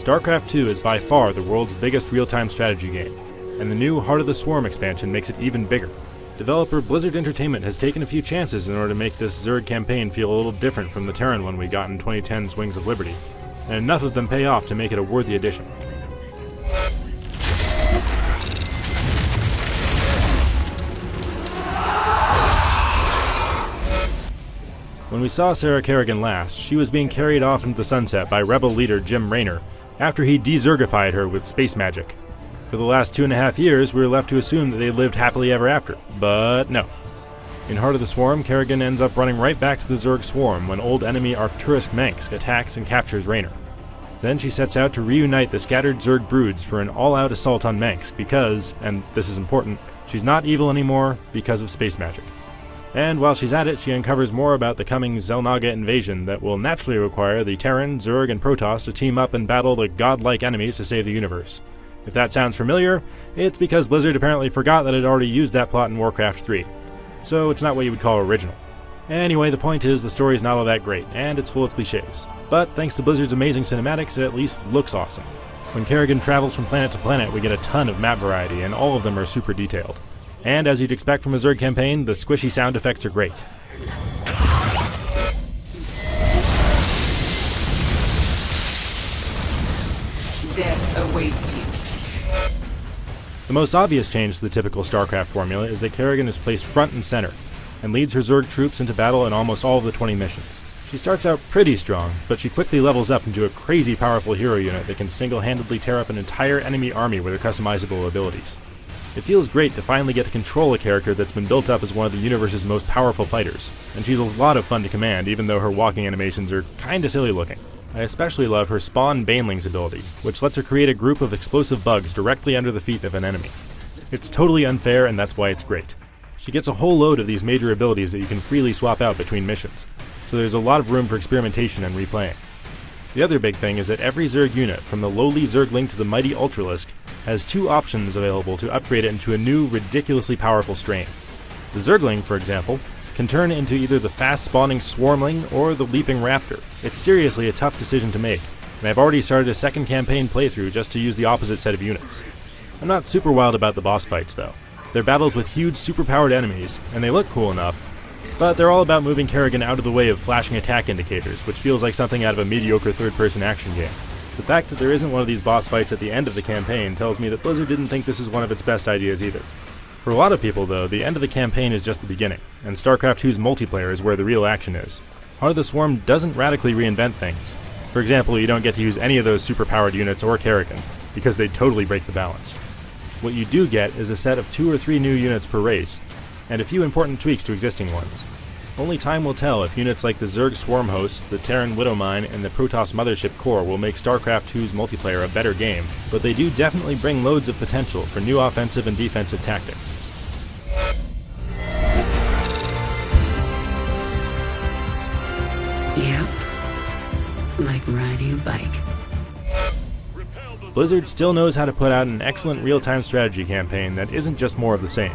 StarCraft II is by far the world's biggest real-time strategy game, and the new Heart of the Swarm expansion makes it even bigger. Developer Blizzard Entertainment has taken a few chances in order to make this Zerg campaign feel a little different from the Terran one we got in 2010's Wings of Liberty, and enough of them pay off to make it a worthy addition. When we saw Sarah Kerrigan last, she was being carried off into the sunset by rebel leader Jim Raynor after he de-Zergified her with space magic. For the last 2.5 years, we were left to assume that they lived happily ever after, but no. In Heart of the Swarm, Kerrigan ends up running right back to the Zerg swarm when old enemy Arcturus Manx attacks and captures Raynor. Then she sets out to reunite the scattered Zerg broods for an all-out assault on Manx because, and this is important, she's not evil anymore because of space magic. And while she's at it, she uncovers more about the coming Xel'Naga invasion that will naturally require the Terran, Zerg, and Protoss to team up and battle the godlike enemies to save the universe. If that sounds familiar, it's because Blizzard apparently forgot that it already used that plot in Warcraft 3. So it's not what you would call original. Anyway, the point is the story is not all that great, and it's full of cliches. But thanks to Blizzard's amazing cinematics, it at least looks awesome. When Kerrigan travels from planet to planet, we get a ton of map variety, and all of them are super detailed. And as you'd expect from a Zerg campaign, the squishy sound effects are great. Death awaits you. The most obvious change to the typical StarCraft formula is that Kerrigan is placed front and center, and leads her Zerg troops into battle in almost all of the 20 missions. She starts out pretty strong, but she quickly levels up into a crazy powerful hero unit that can single-handedly tear up an entire enemy army with her customizable abilities. It feels great to finally get to control a character that's been built up as one of the universe's most powerful fighters, and she's a lot of fun to command even though her walking animations are kinda silly looking. I especially love her Spawn Banelings ability, which lets her create a group of explosive bugs directly under the feet of an enemy. It's totally unfair and that's why it's great. She gets a whole load of these major abilities that you can freely swap out between missions, so there's a lot of room for experimentation and replaying. The other big thing is that every Zerg unit, from the lowly Zergling to the mighty Ultralisk, has 2 options available to upgrade it into a new, ridiculously powerful strain. The Zergling, for example, can turn into either the fast-spawning Swarmling or the Leaping Raptor. It's seriously a tough decision to make, and I've already started a second campaign playthrough just to use the opposite set of units. I'm not super wild about the boss fights, though. They're battles with huge, superpowered enemies, and they look cool enough, but they're all about moving Kerrigan out of the way of flashing attack indicators, which feels like something out of a mediocre third-person action game. The fact that there isn't one of these boss fights at the end of the campaign tells me that Blizzard didn't think this is one of its best ideas either. For a lot of people, though, the end of the campaign is just the beginning, and StarCraft II's multiplayer is where the real action is. Heart of the Swarm doesn't radically reinvent things. For example, you don't get to use any of those superpowered units or Kerrigan, because they'd totally break the balance. What you do get is a set of 2 or 3 new units per race, and a few important tweaks to existing ones. Only time will tell if units like the Zerg Swarm Host, the Terran Widowmine, and the Protoss Mothership Core will make StarCraft II's multiplayer a better game, but they do definitely bring loads of potential for new offensive and defensive tactics. Yep. Like riding a bike. Blizzard still knows how to put out an excellent real-time strategy campaign that isn't just more of the same.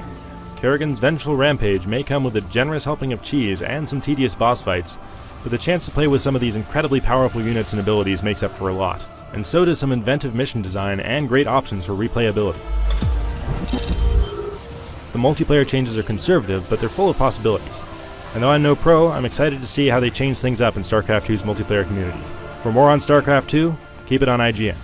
Kerrigan's vengeful rampage may come with a generous helping of cheese and some tedious boss fights, but the chance to play with some of these incredibly powerful units and abilities makes up for a lot, and so does some inventive mission design and great options for replayability. The multiplayer changes are conservative, but they're full of possibilities, and though I'm no pro, I'm excited to see how they change things up in StarCraft II's multiplayer community. For more on StarCraft II, keep it on IGN.